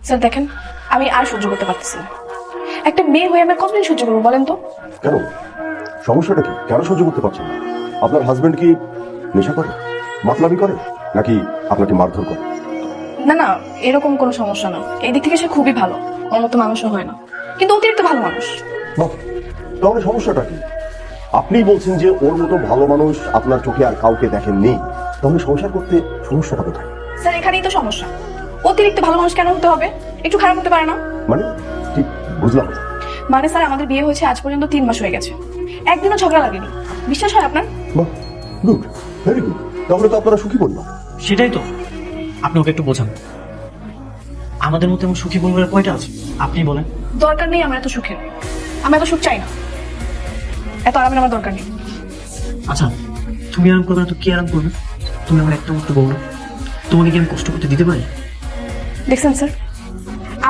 Sir দেখেন, আমি আর সহ্য করতে পারতেছি না। একটা মেয়ে হয়ে আমি কতদিন সহ্য করবো বলেন তো? কেন? সমস্যাটা কি? কেন সহ্য করতে পারছেন না? আপনার হাজবেন্ড কি নেশা করে, মাতলামি করে, নাকি আপনাকে মারধর করে? না না, এরকম কোনো সমস্যা না। এই দিক থেকে সে খুবই ভালো, ওর মতো মানুষও হয় না, কিন্তু অতিরিক্ত ভালো মানুষ। বাহ, তাহলে সমস্যাটা কি? আপনিই বলছেন যে ওর মতো ভালো মানুষ আপনার চোখে আর কাউকে দেখেননি, তাহলে সংসার করতে সমস্যাটা কোথায়? স্যার এখানেই তো সমস্যা। অতিরিক্ত ভালো মানুষ কেন হতে হবে? একটু খারাপ হতে পারে না? মানে ঠিক বুঝলাম না। মানে স্যার, আমাদের বিয়ে হয়েছে আজ পর্যন্ত 3 মাস হয়ে গেছে, একদিনও ঝগড়া লাগেনি। বিশ্বাস হয় আপনার? বাহ, গুড, ভেরি গুড। তাহলে তো আপনারা সুখী পরিবার। সেটাই তো, আপনি ওকে একটু বোঝান। আমাদের মতো এমন সুখী পরিবারের কয়টা আছে আপনি বলেন? দরকার নেই আমার এত সুখের, আমি এত সুখ চাই না, এত আরামের আমার দরকার নেই। আচ্ছা, তুমি আরাম করবে না তো কি আরাম করবে? তুমি আমার একটা মাত্র বউ না, তোমাকে কি আমি কষ্ট করতে দিতে পারি? দেখছেন স্যার,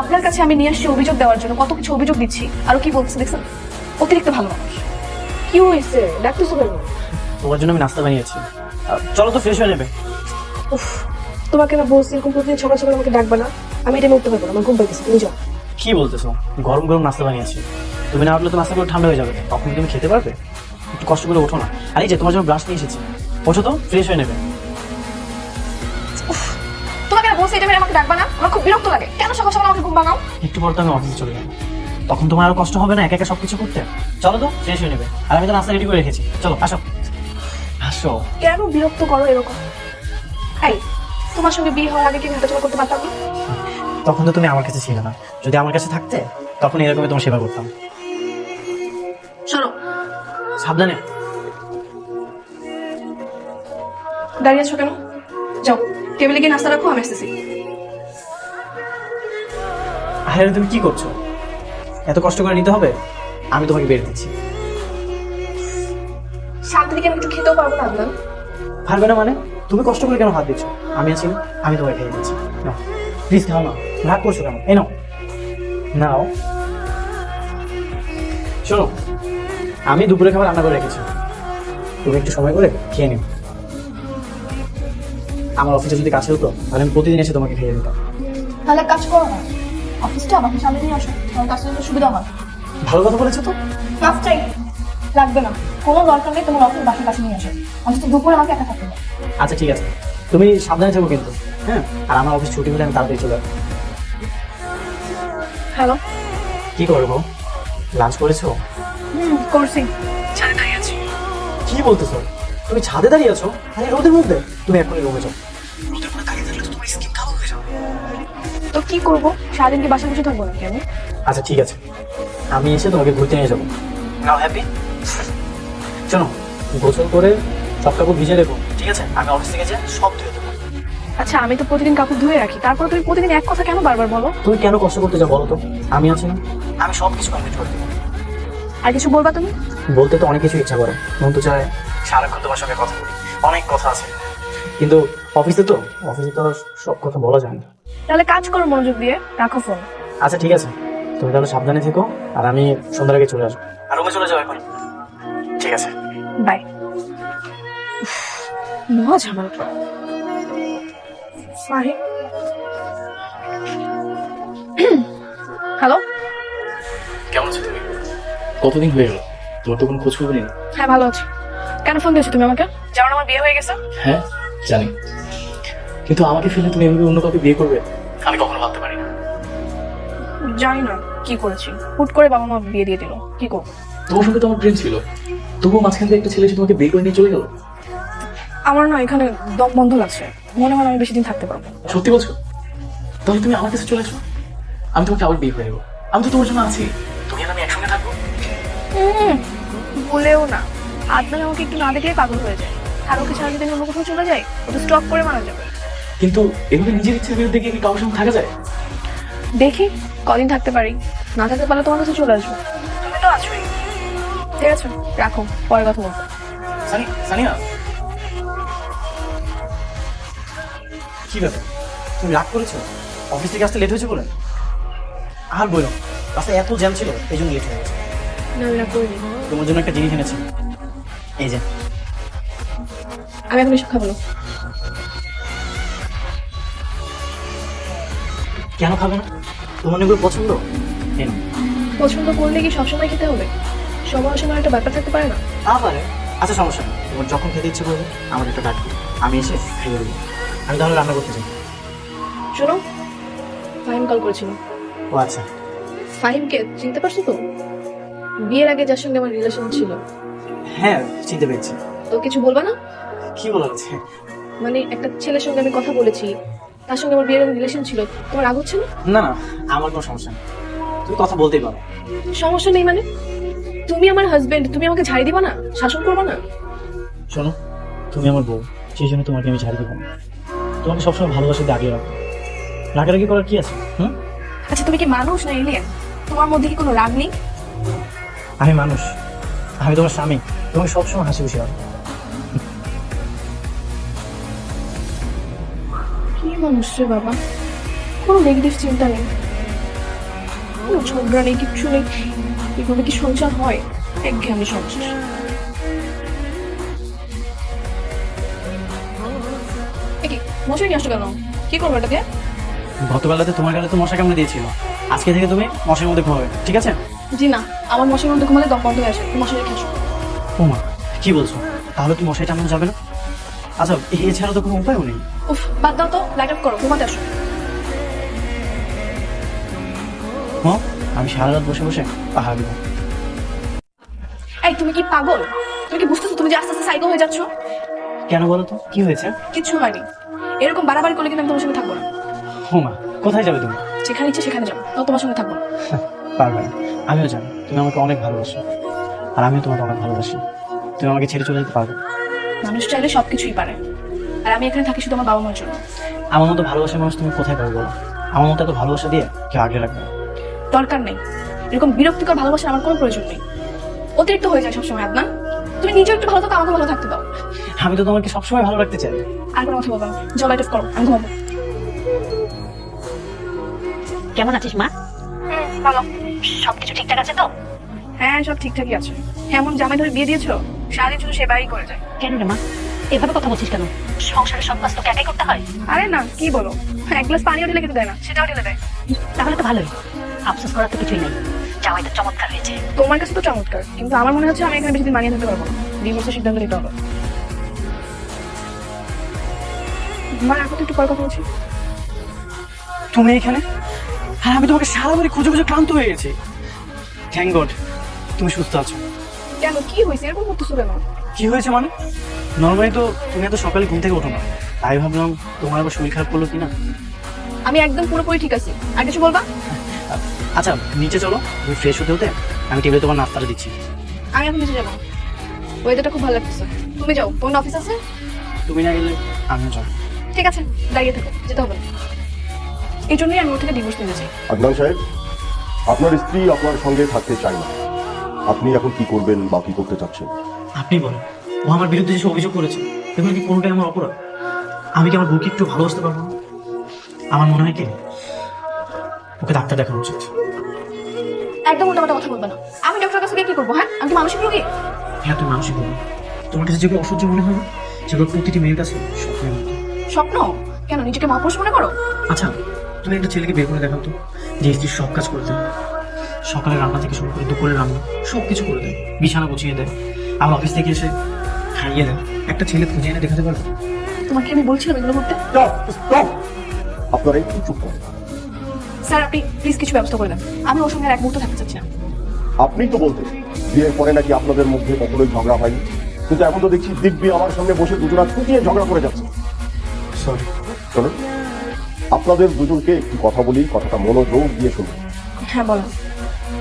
আপনার কাছে আমি নিয়ে আসছি অভিযোগ দেওয়ার জন্য, কত কিছু অভিযোগ দিচ্ছি, আর ও কি বলছে দেখছেন? অতিরিক্ত ভালো মানুষ। কি হয়েছে ডাকতেছো কেন? তোমার জন্য আমি নাস্তা বানিয়েছি, চলো তো ফ্রেশ হয়ে যাবে। উফ, তোমাকে না বলছি এরকম প্রতিদিন সকাল সকাল আমাকে ডাকবা না, আমি এটা উঠতে পারবো না, আমার ঘুম পাইতেছে, তুমি যাও। কি বলতেছো? গরম গরম নাস্তা বানিয়েছি, তুমি না উঠলে তো নাস্তা করে ঠান্ডা হয়ে যাবে, তখন তুমি খেতে পারবে? একটু কষ্ট করে ওঠো না। আর এই যে তোমার জন্য ব্রাশ নিয়ে এসেছি, ওঠো তো, ফ্রেশ হয়ে নেবে। তোমাকে না বলছি এটা মেরে আমাকে ডাকবা না, আমার খুব বিরক্ত লাগে। কেন সকাল সকাল আমাকে ঘুম ভাঙাও? একটু পর তো আমি অফিসে চলে যাবো, তখন তোমার আরো কষ্ট হবে না একা একা সবকিছু করতে? চলো তো, ফ্রেশ হয়ে নেবে। আর আমি তো নাস্তা রেডি করে রেখেছি, চলো আসো আসো। কেন বিরক্ত করো এরকম? এই, তোমার সঙ্গে বিয়ে হওয়ার আগে কি হাঁটাচলা করতে পারতাম না? তখন তো তুমি আমার কাছে ছিলে না, যদি আমার কাছে থাকতে তখন এরকমই তোমার সেবা করতাম। সরো। সাবধানে। দাঁড়িয়ে আছো কেন? যাও, টেবিলে গিয়ে নাস্তা রাখো, আমি আসতেছি। আরে তুমি কি করছো? এত কষ্ট করে নিতে হবে? আমি তোমাকে বের দিচ্ছি। শান্তি দিকে আমি একটু খেতেও পারবো না আদনান। পারবে না মানে? তুমি কষ্ট করে কেন হাত দিচ্ছ? আমি আছি না, আমি তোমাকে খেয়ে দিচ্ছি। নাও প্লিজ, খাও না, রাগ করছো কেন? এই নাও, নাও। শোনো, আমি দুপুরে খাবার রান্না করে রেখেছি, তুমি একটু সময় করে খেয়ে নিও। আমার অফিসে যদি কাছে হতো তাহলে আমি প্রতিদিন এসে তোমাকে খেয়ে দিতাম। তাহলে এক কাজ করো না, অফিসটা বাসার সামনে নিয়ে আসো, আমার কাছে যেতে সুবিধা হয়। ভালো কথা বলেছো তো। কাজটাই লাগবে না, কোনো দরকার নেই তোমার অফিস বাসার কাছে নিয়ে আসো, অন্তত দুপুরে আমাকে একা থাকতে দাও। আচ্ছা ঠিক আছে, তুমি সাবধানে থাকো কিন্তু, হ্যাঁ? আর আমার অফিস ছুটি হলে আমি তাড়াতাড়ি চলে আসবো। হ্যালো। কি করবো? লাঞ্চ করেছো? করছি, ছাড়ে দাঁড়িয়ে আছি। কি বলতেছো? তুমি ছাদে দাঁড়িয়ে আছো? আরে রোদের মধ্যে? তুমি এখনই রুমে যাও। রোদের মধ্যে দাঁড়িয়ে থাকলে তো তোমার স্কিন কালো হয়ে যাবে। তো কি করবো, সারাদিন কি বাসায় বসে থাকবো নাকি আমি? আচ্ছা ঠিক আছে, আমি এসে তোমাকে ঘুরতে নিয়ে যাবো। নাও হ্যাপি। শোনো, গোসল করে সব কাপড় ভিজে রেখো, ঠিক আছে? আমি অফিস থেকে যে সব ধুয়ে দেবো। আচ্ছা, আমি তো প্রতিদিন কাপড় ধুয়ে রাখি, তারপর তুমি প্রতিদিন এক কথা কেন বারবার বলো? তুমি কেন কষ্ট করতে যাও বলো তো? আমি আছি না, আমি সব কিছু কমপ্লিট করে দেবো। আর কিছু বলবা তুমি? বলতে তো অনেক কিছু ইচ্ছা করে, মন তো চায় সারাক্ষণ তোমার সঙ্গে কথা বলি, অনেক কথা আছে, কিন্তু অফিসে তো আর সব কথা বলা যায় না। তাহলে কাজ করো মনোযোগ দিয়ে, রাখো ফোন। আচ্ছা ঠিক আছে, তুমি তাহলে সাবধানে থেকো, আর আমি সন্ধ্যার আগে চলে আসবো। আর রুমে চলে যাও এখন। ঠিক আছে, বাই। মহা ঝামেলা। ফাহিম। হ্যালো। কেমন আছো তুমি? কতদিন হয়ে গেল, তোমার তো কোনো খোঁজ খবরই নেই। হ্যাঁ ভালো আছি। কেন ফোন দিয়েছো তুমি আমাকে? যেমন আমার বিয়ে হয়ে গেছে। হ্যাঁ জানি, কিন্তু আমাকে ফেলে তুমি এভাবে অন্য কাউকে বিয়ে করবে আমি কখনো ভাবতে পারি না। জানি না কি করেছি, হুট করে বাবা মা বিয়ে দিয়ে দিল, কি করবো? তোমার সঙ্গে তো আমার প্রেম ছিল, তবুও মাঝখান থেকে একটা ছেলে এসে তোমাকে বিয়ে করে নিয়ে চলে গেল। আমার না এখানে দম বন্ধ লাগছে, মনে হয় না আমি বেশি দিন থাকতে পারবো। সত্যি বলছো? তাহলে তুমি আমার কাছে চলে এসো, আমি তোমাকে আবার বিয়ে করে নেবো। আমি তো তোমার জন্য আছি, তুমি আর আমি একসঙ্গে থাকবো। বলেও না, আদনান আমাকে একটু না দেখলে পাগল হয়ে যায়, আর ওকে ছাড়া যদি আমি অন্য কোথাও চলে যাই ও তো স্টক করে মারা যাবে। কিন্তু এভাবে নিজের ইচ্ছার বিরুদ্ধে গিয়ে কি কারোর সঙ্গে থাকা যায়? দেখি কদিন থাকতে পারি, না থাকতে পারলে তোমার কাছে চলে আসবো, তুমি তো আছোই। ঠিক আছে, রাখো, পরে কথা বলবো। সানিয়া, কি ব্যাপার, তুমি রাগ করেছো? অফিস থেকে আসতে লেট হয়েছে বলে? আর বলো, রাস্তায় এত জ্যাম ছিল, এই জন্য লেট হয়ে গেছে। না আমি রাগ করিনি, তোমার জন্য একটা জিনিস এনেছি, এই যে। আমি এখন এসব খাবো না। কেন খাবে না? তোমার এগুলো পছন্দ? এই নাও। পছন্দ করলে কি সবসময় খেতে হবে? সময় সময় একটা ব্যাপার থাকতে পারে না? তা পারে। আচ্ছা সমস্যা নেই, তোমার যখন খেতে ইচ্ছে করবে আমার একটা ডাক দিও, আমি এসে খাইয়ে দেবো। আমি তাহলে রান্না করতে চাই। শোনো, ফাহিম কল করেছিল। ও আচ্ছা। ফাহিমকে চিনতে পারছো তো? বিয়ের আগে যার সঙ্গে আমার রিলেশন ছিল। হ্যাঁ চিনতে পেরেছি। তো কিছু বলবা না? কি বলা হচ্ছে? মানে একটা ছেলের সঙ্গে আমি কথা বলেছি, তার সঙ্গে আমার বিয়ের রিলেশন ছিল, তোমার রাগ হচ্ছে না? না না, আমার কোনো সমস্যা নেই, তুমি কথা বলতেই পারো। সমস্যা নেই মানে? তুমি আমার হাজবেন্ড, তুমি আমাকে ঝাড়ি দিবা না, শাসন করবা না? শোনো, তুমি আমার বউ, সেই জন্য তোমাকে আমি ছাড়ি দেবো না। তোমাকে সবসময় ভালোবাসা দিয়ে আগিয়ে রাখবো। রাগারাগি করার কি আছে? আচ্ছা তুমি কি মানুষ না এলিয়েন? তোমার মধ্যে কি কোনো রাগ নেই? আমি মানুষ, আমি তোমার স্বামী, তোমাকে সবসময় হাসি খুশি রাখবো। কি মানুষ রে বাবা, কোনো নেগেটিভ চিন্তা নেই, কোনো ঝগড়া নেই, কিচ্ছু নেই। এভাবে কি সংসার হয়? একঘেয়েমি সংসার। কি মশাই নিয়ে আসছো কেন? কি করবো এটাকে? গতকালতে তোমার গালে তো মশা কামড়ে দিয়েছিল, আজকে থেকে তুমি মশার মধ্যে ঘুমাবে, ঠিক আছে? জি না, আমার মশার মধ্যে ঘুমালে দম বন্ধ হয়ে আসে, মশাই রেখে আসো। ও মা, কি বলছো? তাহলে কি মশাই টানানো যাবে না? আচ্ছা এছাড়া তো কোনো উপায়ও নেই। উফ, বাদ দাও তো, লাইট অফ করো, ঘুমাতে আসো। হ্যাঁ, আমি সারা রাত বসে বসে পাহাড় দিব। এই তুমি কি পাগল? তুমি কি বুঝতেছো তুমি যে আস্তে আস্তে সাইকো হয়ে যাচ্ছ? কেন বলো তো, কি হয়েছে? কিচ্ছু হয়নি, এরকম বাড়াবাড়ি করলে কিন্তু আমি তোমার সঙ্গে থাকবো না। ও মা, কোথায় যাবে তুমি? যেখানে ইচ্ছে সেখানে যাবো, তাও তোমার সঙ্গে থাকবো না। পারবে না, আমিও জানি তুমি আমাকে অনেক ভালোবাসো, আর আমিও তোমাকে অনেক ভালোবাসি। তুমি আমাকে ছেড়ে চলে যেতে পারবে? মানুষ চাইলে সবকিছুই পারে, আর আমি এখানে থাকি শুধু আমার বাবা মার জন্য। আমার মতো ভালোবাসার মানুষ তুমি কোথায় পাবে বলো? আমার মতো এত ভালোবাসা দিয়ে কেউ আগে রাখবে না। দরকার নেই, এরকম বিরক্তিকর ভালোবাসার আমার কোনো প্রয়োজন নেই। অতিরিক্ত হয়ে যায় সবসময় আদনান। তুমি নিজেও একটু ভালো থাকো, আমাকে ভালো থাকতে দাও। আমি তো তোমাকে সবসময় ভালো রাখতে চাই। আর কোনো কথা বলবো না, যাও লাইট অফ করো, আমি ঘুমাবো। কেমন আছিস মা? ভালো। সবকিছু ঠিকঠাক আছে তো? হ্যাঁ সব ঠিকঠাকই আছে। এমন জামাই ধরে বিয়ে দিয়েছো, সারাদিন শুধু সেবাই করে যায়। কেন রে মা, এভাবে কথা বলছিস কেন? সংসারের সব কাজ তো একাই করতে হয়। আরে না, কি বলো, এক গ্লাস পানিও ঢেলে খেতে দেয় না, সেটাও ঢেলে দেয়। তাহলে তো ভালোই, আফসোস করার তো কিছুই নেই। জামাই তো চমৎকার হয়েছে। তোমার কাছে তো চমৎকার, কিন্তু আমার মনে হচ্ছে আমি এখানে বেশি দিন মানিয়ে নিতে পারবো না। ডিভোর্সের সিদ্ধান্ত নিতে হবে। মা এখন তো একটু পর কথা বলছি। তুমি এখানে, আর আমি তোমাকে সারা বাড়ি খুঁজে খুঁজে ক্লান্ত হয়ে গেছি। থ্যাংক গড তুমি সুস্থ আছো। কেন, কি হয়েছে এরকম করতেছো কেন? কি হয়েছে মানে? নর্মালি তো তুমি এত সকালে ঘুম থেকে ওঠো না, তাই ভাবলাম তোমার আবার শরীর খারাপ করলো কিনা। আমি একদম পুরোপুরি ঠিক আছি, আর কিছু বলবা? আচ্ছা নিচে চলো, তুমি ফ্রেশ হতে হতে আমি টেবিলে তোমার নাস্তাটা দিচ্ছি। আমি এখন নিচে যাবো, ওয়েদারটা খুব ভালো লাগতেছে। তুমি যাও, তোমার অফিস আছে। তুমি না গেলে আমিও যাবো। ঠিক আছে, দাঁড়িয়ে থাকো, যেতে হবে না। এই জন্যই আমি ওর থেকে ডিভোর্স নিতে চাই। আদনান সাহেব, আপনার স্ত্রী আপনার সঙ্গে থাকতে চায় না। আপনি এখন কি করবেন বা কি করতে চাচ্ছেন? আপনি বলেন, ও আমার বিরুদ্ধে যেসব অভিযোগ করেছে এগুলো কি কোনোটাই আমার অপরাধ? আমি কি আমার বউকে একটু ভালোবাসতে পারবো না? আমার মনে হয় কি ওকে ডাক্তার দেখানো উচিত। একদম উল্টাপাল্টা কথা বলবে না। আমি ডক্টরের কাছে গিয়ে কি করবো? হ্যাঁ, আমি কি মানসিক রোগী? হ্যাঁ তুমি মানসিক রোগী। তোমার কাছে যেগুলো অসহ্য মনে হয় না, সেগুলো প্রতিটি মেয়ের কাছে স্বপ্নের মতো। স্বপ্ন? কেন, নিজেকে মহাপুরুষ মনে করো? আচ্ছা তুমি একটা ছেলেকে বের করে দেখাও তো, যে স্ত্রীর সব কাজ করে দেয়, সকালে রান্না থেকে শুরু করে দুপুরে রান্না সব কিছু করে দেয়, বিছানা গুছিয়ে দেয়, আমার অফিস থেকে এসে খাইয়ে দেয়। একটা ছেলে খুঁজে এনে দেখাতে পারবে? তোমাকে আমি বলছিলাম এগুলো করতে। আপনারা একটু চুপ করেন। স্যার আপনি প্লিজ কিছু ব্যবস্থা করে দেন, আমি ওর সঙ্গে আর এক মুহূর্ত থাকতে চাচ্ছি না। আপনি তো বলতেন বিয়ের পরে নাকি আপনাদের মধ্যে কখনোই ঝগড়া হয়নি, কিন্তু এখন তো দেখছি দিব্যি আমার সামনে বসে দুজনা খুঁটিয়ে ঝগড়া করে যাচ্ছে। সরি। শোনো, আপনাদের দুজনকে একটু কথা বলি, কথাটা মনোযোগ দিয়ে শুনুন। হ্যাঁ বলো।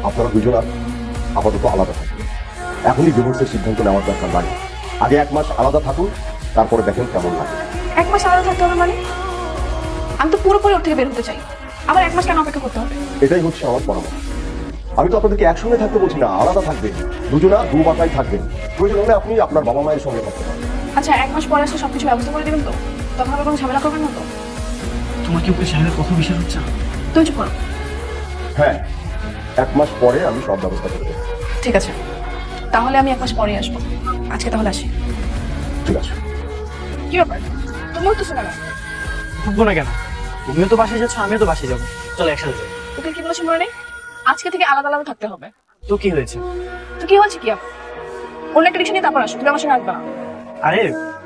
আপনারা দুজন আর আপাতত আলাদা থাকুন। এখনই ডিভোর্সের সিদ্ধান্ত নেওয়ার দরকার নাই। আগে 1 মাস আলাদা থাকুন, তারপরে দেখেন কেমন লাগে। 1 মাস আলাদা থাকতে হবে মানে? আমি তো পুরোপুরি ওর থেকে বের হতে চাই, আবার 1 মাস কেন অপেক্ষা করতে হবে? এটাই হচ্ছে আমার পরামর্শ। আমি তো আপনাদেরকে একসঙ্গে থাকতে বলছি না, আলাদা থাকবেন, দুজনা দু বাসায় থাকবেন। প্রয়োজন হলে আপনি আপনার বাবা মায়ের সঙ্গে থাকতে পারেন। আচ্ছা 1 মাস পরে আসলে সবকিছু ব্যবস্থা করে দেবেন তো? তখন আবার কোনো ঝামেলা করবেন না তো? তোমার কি ওকে সাহেবের কথা বিশ্বাস হচ্ছে না? তুমি চুপ করো। হ্যাঁ, 1 মাস পরে আমি সব ব্যবস্থা করে দেবো। ঠিক আছে, তাহলে আমি 1 মাস পরে আসবো। আজকে তাহলে আসি। ঠিক আছে। কি ব্যাপার, তুমি উঠতেছো কেন? থাকবো না কেন? তুমিও তো বাসায় যাচ্ছ, আমিও তো বাসায় যাবো। চলো একসাথে যাই। ওকে কি বলেছি মনে নেই? আজকে থেকে আলাদা আলাদা থাকতে হবে। তো কি হয়েছে? তো কি হচ্ছে কি আবার? অন্য একটা রিক্সা নিয়ে তারপর আসো, তুমি আমার সঙ্গে আসবে না। আরে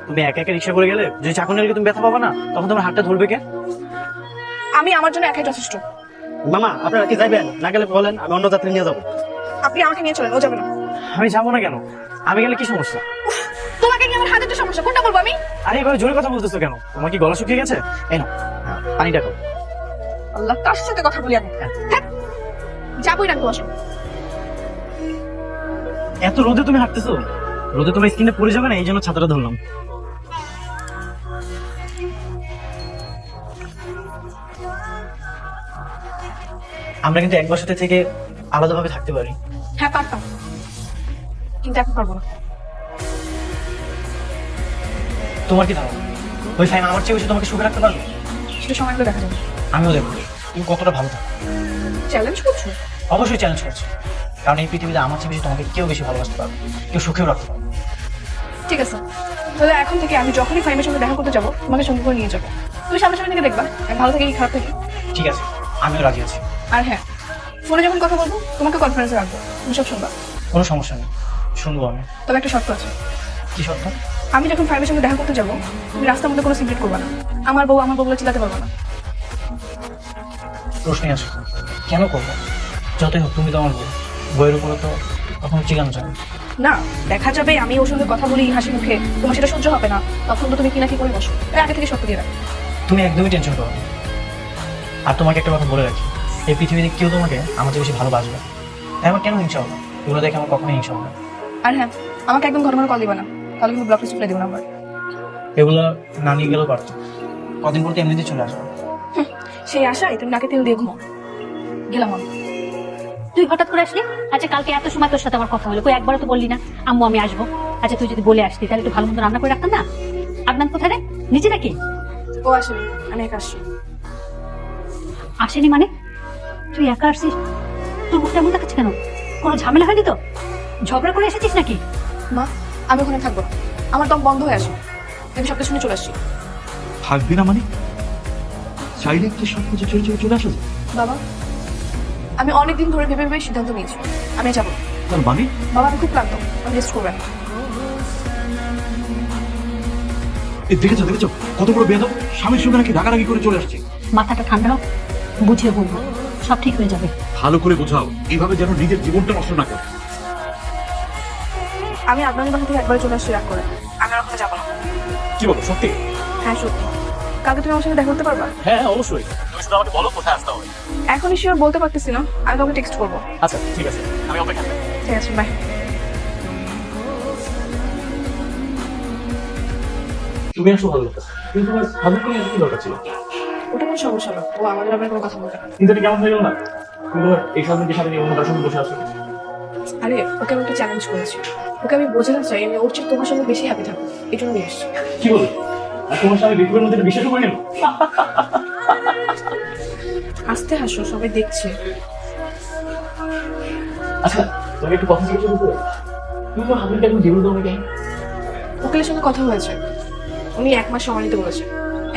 তুমি একা একা রিক্সা করে গেলে যদি চাকুনি লেগে তুমি ব্যথা পাবে না, তখন তোমার হাতটা ধরবে কে? আমি আমার জন্য একাই যথেষ্ট। মামা আপনারা কি যাবেন? না গেলে বলেন, আমি অন্য যাত্রী নিয়ে যাবো। আপনি আমাকে নিয়ে চলেন, ও যাবে না। আমি যাবো না কেন? আমি গেলে কি সমস্যা? তোমাকে কি আমার হাতে একটা সমস্যা? কোনটা বলবো আমি? আরে এভাবে জোরে কথা বলতেছো কেন? তোমার কি গলা শুকিয়ে গেছে? এই নাও পানিটা খাও। আল্লাহ, কার সাথে কথা বলি আমি? হ্যাঁ, যাবোই না তোমার সঙ্গে। এত রোদে তুমি হাঁটতেছো? রোদে তোমার স্কিনে পড়ে যাবে না, এই জন্য ছাতাটা ধরলাম। আমরা কিন্তু একবার সাথে থেকে আলাদাভাবে থাকতে পারি। হ্যাঁ পারতাম, কিন্তু এখন পারবো না। তোমার কি ধারণা ওই ফাইম আমার চেয়ে বেশি তোমাকে সুখে রাখতে পারবে? সেটা সময় করে দেখা যাবে। আমিও দেখবো তুমি কতটা ভালো থাকো। চ্যালেঞ্জ করছো? অবশ্যই চ্যালেঞ্জ করছি, কারণ এই পৃথিবীতে আমার চেয়ে বেশি তোমাকে কেউ বেশি ভালোবাসতে পারবে, কেউ সুখেও রাখতে পারবে। ঠিক আছে, তাহলে এখন থেকে আমি যখনই ফাইমের সঙ্গে দেখা করতে যাবো তোমাকে সঙ্গে করে নিয়ে যাবো। তুমি সামনে থেকে দেখবা আমি ভালো থাকি কি খারাপ থাকি। ঠিক আছে, আমিও রাজি আছি। আর হ্যাঁ, ফোনে যখন কথা বলবো তোমাকে কনফারেন্সে রাখবো, তুমি সব শুনবা। কোনো সমস্যা নেই, শুনবো আমি। তবে একটা শর্ত আছে। কি শর্ত? আমি যখন ফাইমের সঙ্গে দেখা করতে যাবো তুমি রাস্তার মধ্যে কোনো সিগারেট করবা না। আমার বউ বলে চিল্লাতে পারবো না। প্রশ্নই আসে না। কেন করবো? যতই হোক তুমি তো আমার বউ, বইয়ের উপরে তো কখনো চিকানো যায় না। না, দেখা যাবে আমি ওর সঙ্গে কথা বলি হাসি মুখে, তোমার সেটা সহ্য হবে না, তখন তো তুমি কি না কি করে বসো। তাই আগে থেকে শর্ত দিয়ে রাখো। তুমি একদমই টেনশন করো না। আর তোমাকে একটা কথা বলে রাখি, এই পৃথিবীতে কেউ তোমাকে আমার চেয়ে বেশি ভালোবাসবে না। তাই আমার কেন হিংসা হবে? এগুলো দেখে আমার কখনোই হিংসা হবে না। আর হ্যাঁ, আমাকে একদম ঘন ঘন কল দিবা না, তাহলে কিন্তু ব্লক লিস্ট ফেলে দিও না আবার। এগুলো না নিয়ে গেলেও পারতো, কদিন পর তো এমনিতেই চলে আসবে। সেই আশায় তুমি নাকে তেল দিয়ে ঘুমো। গেলাম আমি। তুই হঠাৎ করে আসলি? আচ্ছা কালকে এত সময় তোর সাথে আমার কথা হলো, কই একবারও তো বললি না আম্মু আমি আসবো? আচ্ছা তুই যদি বলে আসতি তাহলে একটু ভালো মতো রান্না করে রাখতাম না। আদনান কোথায় রে? নিচে নাকি? ও আসেনি, আমি একা আসছি। আসেনি মানে? তুই একা আসছিস? তোর মুখটা এমন দেখাচ্ছে কেন? কোনো ঝামেলা হয়নি তো? ঝগড়া করে এসেছিস নাকি? মা, আমি ওখানে থাকবো না, আমার দম বন্ধ হয়ে আসে। আমি সবটা শুনে চলে আসছি। থাকবি না মানে? চাইলে কি সবকিছু ছেড়ে ছেড়ে চলে আসা যায়? বাবা, আমি অনেকদিন ধরে ভেবে ভেবে সিদ্ধান্ত নিয়েছি আমি যাবো। তার মানে বাবা, আমি খুব ক্লান্ত, আমি রেস্ট করবেন। দেখেছো কত বড় বেয়াদব, স্বামীর সঙ্গে নাকি রাগারাগি করে চলে আসছে। মাথাটা ঠান্ডা হোক, বুঝিয়ে বলবো, সব ঠিক হয়ে যাবে। ভালো করে বোঝাও, এইভাবে যেন নিজের জীবনটা নষ্ট না করে। আমি আদনানের বাসা থেকে একবারে চলে আসছি রাগ করে। আমি আর ওখানে যাবো না। কি বলো সত্যি? হ্যাঁ সত্যি। কালকে তুমি আমার সঙ্গে দেখা করতে পারবা? হ্যাঁ অবশ্যই, তুমি শুধু আমাকে বলো কোথায় আসতে হবে। এখন শিওর বলতে পারতেছি না, আমি তোমাকে টেক্সট করবো। আচ্ছা ঠিক আছে, আমি অপেক্ষা করছি। ঠিক আছে, বাই। তুমি আসো ভালো কথা, কিন্তু তোমার ভাবি কোনো কি দরকার ছিল? ওটা কোনো সমস্যা না, ও আমাদের ব্যাপারে কোনো কথা বলবে না। কিন্তু এটা কেমন হয়ে গেল না? তুমি তোমার এই স্বামীকে সাথে নিয়ে অন্য কারোর সঙ্গে বসে আসো। আরে ওকে আমি একটা চ্যালেঞ্জ করেছি, ওকে আমি বোঝাতে চাই আমি ওর চেয়ে তোমার সঙ্গে বেশি হ্যাপি থাকবো, এই জন্য নিয়ে এসছি। কি বলো? আর তোমার স্বামী বিপুলের মধ্যে বিশ্বাস করে নিল? আস্তে হাসো, সবাই দেখছে। আচ্ছা তুমি একটু কথা জিজ্ঞেস করতে পারো? তুমি তোমার হাবিবকে এখন জীবন দেবো কেন? উকিলের সঙ্গে কথা হয়েছে, উনি 1 মাস সময় নিতে বলেছে,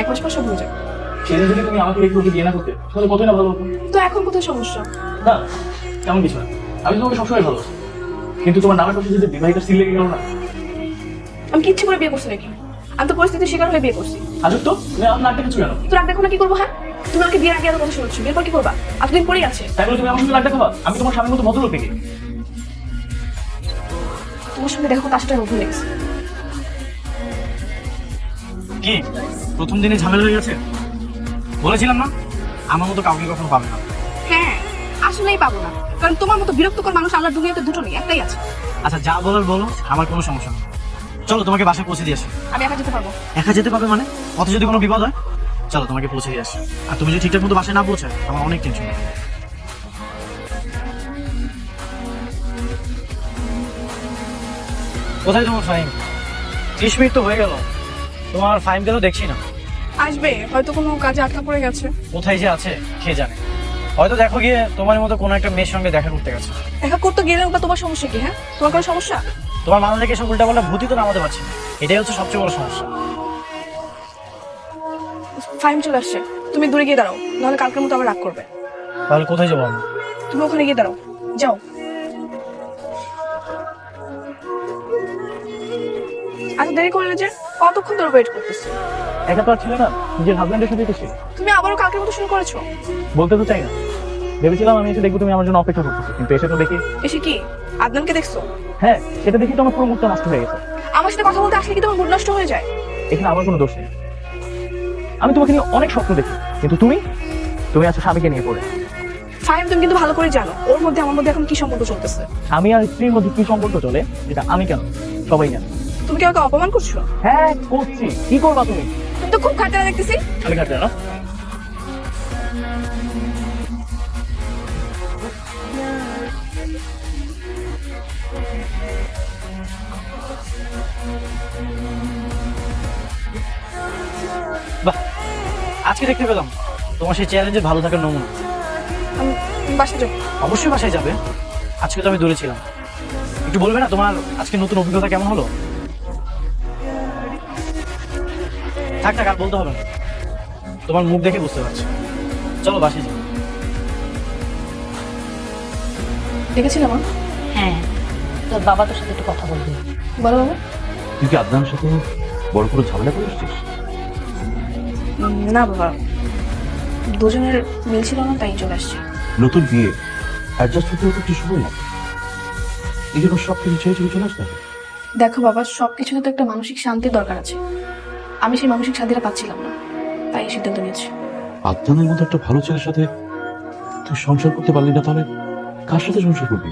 1 মাস পর সব হয়ে যাবে। সেদিন যদি তুমি আমাকে একটু বিয়ে না করতে তাহলে কতই না ভালো হতো। তো এখন কোথায় সমস্যা? না তেমন কিছু না, আমি তোমাকে সবসময় ভালোবাসি, কিন্তু তোমার নামের পাশে যদি বিবাহিত সিল লেগে গেল না। আমি কি ইচ্ছে করে বিয়ে করছি নাকি? আমি তো পরিস্থিতির শিকার হয়ে বিয়ে করছি। আজব তো, তুমি আমার নাকটা কিছু কেন? তো রাগ দেখো না, কি করবো? হ্যাঁ, তুমি আমাকে বিয়ের আগে আরো কথা শুনছো, বিয়ের পর কি করবা? এতদিন পরেই আছে। তাই বলে তুমি আমার সঙ্গে নাকটা খাবা? আমি তোমার স্বামীর মতো ভদ্রলোক দেখি। তোমার সঙ্গে দেখো তার সাথে রোগ হয়ে গেছে। কি প্রথম দিনে ঝামেলা হয়ে গেছে? বলেছিলাম না আমার মতো কাউকে কখনো পাবে না। হ্যাঁ, আসলেই পাবো না, কারণ তোমার মতো বিরক্তকর মানুষ আল্লাহর দুনিয়াতে দুটো নেই, একটাই আছে। আচ্ছা যা বলার বলো, আমার কোনো সমস্যা নেই। চলো তোমাকে বাসায় পৌঁছে দিয়ে আসি। আমি একা যেতে পারবো? একা যেতে পারবে মানে? অত যদি কোনো বিপদ হয়? চলো তোমাকে পৌঁছে দিয়ে আসি। আর তুমি যদি ঠিকঠাক মতো বাসায় না পৌঁছায় আমার অনেক টেনশন। কোথায় তোমার ফাইন? 30 মিনিট তো হয়ে গেল, তোমার ফাইন কেন দেখছি না? আসবে, হয়তো কোনো কাজে আটকা পড়ে গেছে। কোথায় যে আছে কে জানে, হয়তো দেখো গিয়ে তোমার মতো কোনো একটা মেয়ের সঙ্গে দেখা করতে গেছে। দেখা করতে গেলেও বা তোমার সমস্যা কি? হ্যাঁ, তোমার কোনো সমস্যা? তোমার মাথা থেকে সব উল্টাপাল্টা ভূতি তো নামাতে পারছি না, এটাই হচ্ছে সবচেয়ে বড় সমস্যা। ফাইন চলে আসছে, তুমি দূরে গিয়ে দাঁড়াও, নাহলে কালকের মতো আবার রাগ করবে। তাহলে কোথায় যাবো আমি? তুমি ওখানে গিয়ে দাঁড়াও, যাও। আচ্ছা দেরি করলে যে, কতক্ষণ ধরে ওয়েট করতেছি? একা তো আর ছিল না, নিজের হাজব্যান্ডের সাথে এসেছি। তুমি আবারও কালকের মতো শুরু করেছো। বলতে তো চাই না, ভেবেছিলাম আমি এসে দেখবো তুমি আমার জন্য অপেক্ষা করতেছো, কিন্তু এসে তো দেখি এসে কি আদনানকে দেখছো? হ্যাঁ, সেটা দেখি তো আমার পুরো মুডটা নষ্ট হয়ে গেছে। আমার সাথে কথা বলতে আসলে কি তোমার মুড নষ্ট হয়ে যায়? এখানে আমার কোনো দোষ নেই। আমি তোমাকে নিয়ে অনেক স্বপ্ন দেখি, কিন্তু তুমি আছো স্বামীকে নিয়ে পড়ে। ফাইম, তুমি কিন্তু ভালো করে জানো ওর মধ্যে আমার মধ্যে এখন কি সম্পর্ক চলতেছে। আমি আর স্ত্রীর মধ্যে কি সম্পর্ক চলে, এটা আমি কেন, সবাই জানে। তুমি কি ওকে অপমান করছো? হ্যাঁ করছি, কি করবা তুমি? তুমি তো খুব খাটে দেখতেছি। আমি কাটতে না। বাহ, আজকে দেখতে পেলাম তোমার সেই চ্যালেঞ্জে ভালো থাকার নমুনা। আমি বাসা যাও। অবশ্যই বাসায় যাবে, আজকে তো আমি দূরে ছিলাম। একটু বলবে না তোমার আজকে নতুন অভিজ্ঞতা কেমন হলো? থাক থাক, আর বলতে হবে না, তোমার মুখ দেখে বুঝতে পারছি। চলো বাসায় যাই। দেখেছিলাম মা। হ্যাঁ, তোর বাবা তোর সাথে একটু কথা বলবে। বলো বাবা। তুই কি আদনানের সাথে বড় করে ঝামেলা করে এসেছিস? না বাবা, দুজনের মিল ছিল না, তাই চলে আসছে। নতুন বিয়ে, অ্যাডজাস্ট হতে হতে একটু সময় লাগে, এই জন্য সব কিছু ছেড়ে চলে আসতে হবে। দেখো বাবা, সবকিছুতে তো একটা মানসিক শান্তির দরকার আছে। আমি সেই মানসিক শান্তিটা পাচ্ছিলাম না, তাই এই সিদ্ধান্ত নিয়েছি। আদনানের মতো একটা ভালো ছেলের সাথে তুই সংসার করতে পারলি না, তাহলে কার সাথে সংসার করবি?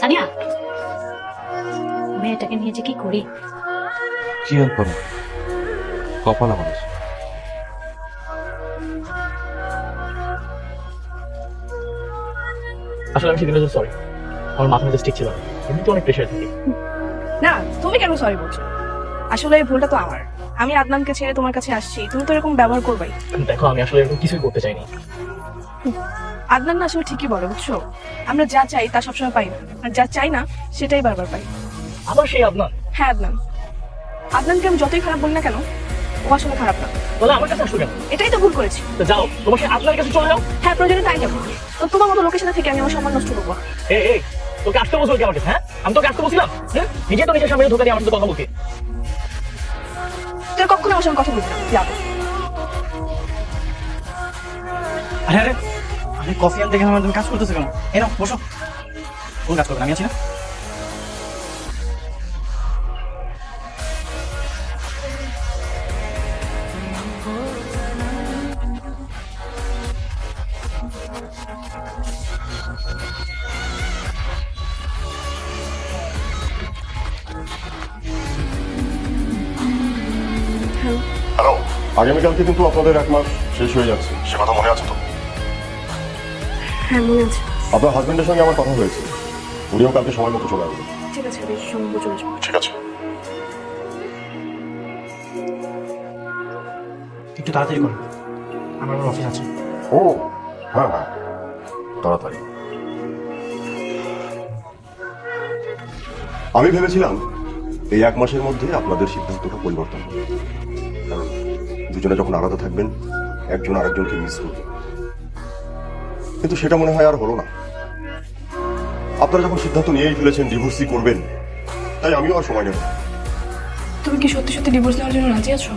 সানিয়া, মেয়েটাকে নিয়ে যে কি করি। কি আর করে, কপাল আমার। আসলে আমি সেদিনের জন্য সরি, আমার মাথা মধ্যে ঠিক ছিল না, এমনিতে অনেক প্রেশার থাকে। না, তুমি কেন সরি বলছো? আসলে এই ভুলটা তো আমার। আমি আদনানকে ছেড়ে তোমার কাছে আসছি, তুমি তো এরকম ব্যবহার করবাই। দেখো, আমি আসলে এরকম কিছুই করতে চাইনি। আদনান না আসলে ঠিকই বলে, বুঝছো? আমরা যা চাই তা সবসময় পাই না, আর যা চাই না সেটাই বারবার পাই। আবার সেই আদনান? হ্যাঁ আদনান। আদনানকে আমি যতই খারাপ বলি না কেন, ও আসলে খারাপ না। তাহলে আমার কাছে আসো কেন? এটাই তো ভুল করেছি। তো যাও, তোমার সেই আদনানের কাছে চলে যাও। হ্যাঁ, প্রয়োজনে তাই যাবো। তো তোমার মতো লোকের সাথে থেকে আমি আমার সম্মান নষ্ট করবো না। এই তোকে আসতে বলছো কি আমাকে? হ্যাঁ, আমি তোকে আসতে বলছিলাম? হ্যাঁ, নিজে তো নিজের সামনে ধোকা দিয়ে আমার সাথে কথা বলতে। তুই কখনো আমার সঙ্গে কথা বলবি না, যাবো। আরে আরে আরে, কফি আনতে গেলাম, তুমি কাজ করতেছো কেন? এই নাও বসো। কোন কাজ করবে, আমি আছি না? হ্যালো, আগামীকালকে কিন্তু আপনাদের 1 মাস শেষ হয়ে যাচ্ছে, সে কথা মনে আছে তো? হ্যাঁ মনে আছে। আপনার হাজবেন্ডের সঙ্গে আমার কথা হয়েছে, উনিও কালকে সময় মতো চলে আসবেন। ঠিক আছে, বেশ সময় মতো চলে আসবো। ঠিক আছে। একটু তাড়াতাড়ি করো, আমার আবার অফিস আছে। ও হ্যাঁ হ্যাঁ, তাড়াতাড়ি। আমি ভেবেছিলাম এই 1 মাসের মধ্যে আপনাদের সিদ্ধান্তটা পরিবর্তন হবে, কারণ দুজনে যখন আলাদা থাকবেন একজন আরেকজনকে মিস করবে, কিন্তু সেটা মনে হয় আর হলো না। আপনারা যখন সিদ্ধান্ত নিয়েই ফেলেছেন ডিভোর্সই করবেন, তাই আমিও আর সময় নেব না। তুমি কি সত্যি সত্যি ডিভোর্স নেওয়ার জন্য রাজি আছো?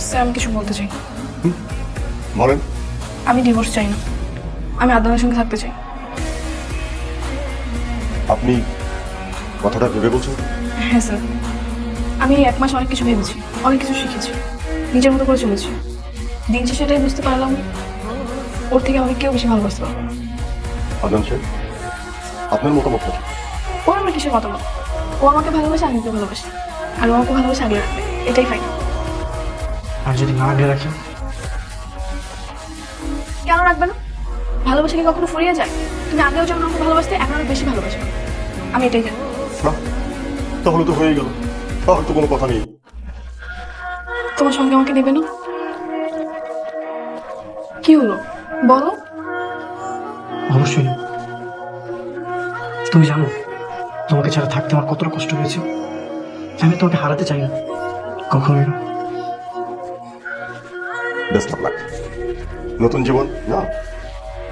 স্যার, আমি কিছু বলতে চাই। বলেন। আমি ডিভোর্স চাই না, আমি আদনানের সঙ্গে থাকতে চাই। আপনি কথাটা ভেবে বলছেন? হ্যাঁ স্যার, আমি এই 1 মাস অনেক কিছু ভেবেছি, অনেক কিছু শিখেছি, নিজের মতো করে চলেছি। দিন শেষে এটাই বুঝতে পারলাম, ওর থেকে আমাকে কেউ বেশি ভালোবাসতে পারবে না। আদনান সাহেব, আপনার মতামত কি? ওর আমার কিসের মতামত? ও আমাকে ভালোবাসে, আমি ওকে ভালোবাসি, আর ও আমাকে ভালোবাসে আগলে রাখবে, এটাই ফাইন। আর যদি না আগে রাখি? কেন রাখবে না? ভালোবাসা কি কখনো ফুরিয়ে যায়? তুমি আগেও যেমন আমাকে ভালোবাসতে, এখন আরো বেশি ভালোবাসো, আমি এটাই জানি। না, তাহলে তো হয়ে গেল, তাহলে তো কোনো কথা নেই। তোমার সঙ্গে আমাকে নেবে না? কি হলো বলো? অবশ্যই না। তুমি জানো তোমাকে ছাড়া থাকতে আমার কতটা কষ্ট হয়েছে। আমি তোমাকে হারাতে চাই না, কখনো না। Best of luck. নতুন জীবন না,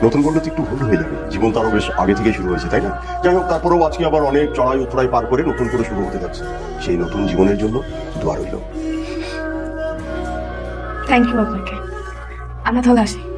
নতুন বললে তো একটু ভুল হয়ে যাবে, জীবন তো আরো বেশ আগে থেকেই শুরু হয়েছে তাই না? যাই হোক, তারপরেও আজকে আবার অনেক চড়াই উতরাই পার করে নতুন করে শুরু হতে যাচ্ছে। সেই নতুন জীবনের জন্য দোয়া রইল। থ্যাংক ইউ আপনাকে। আমরা তাহলে আসি।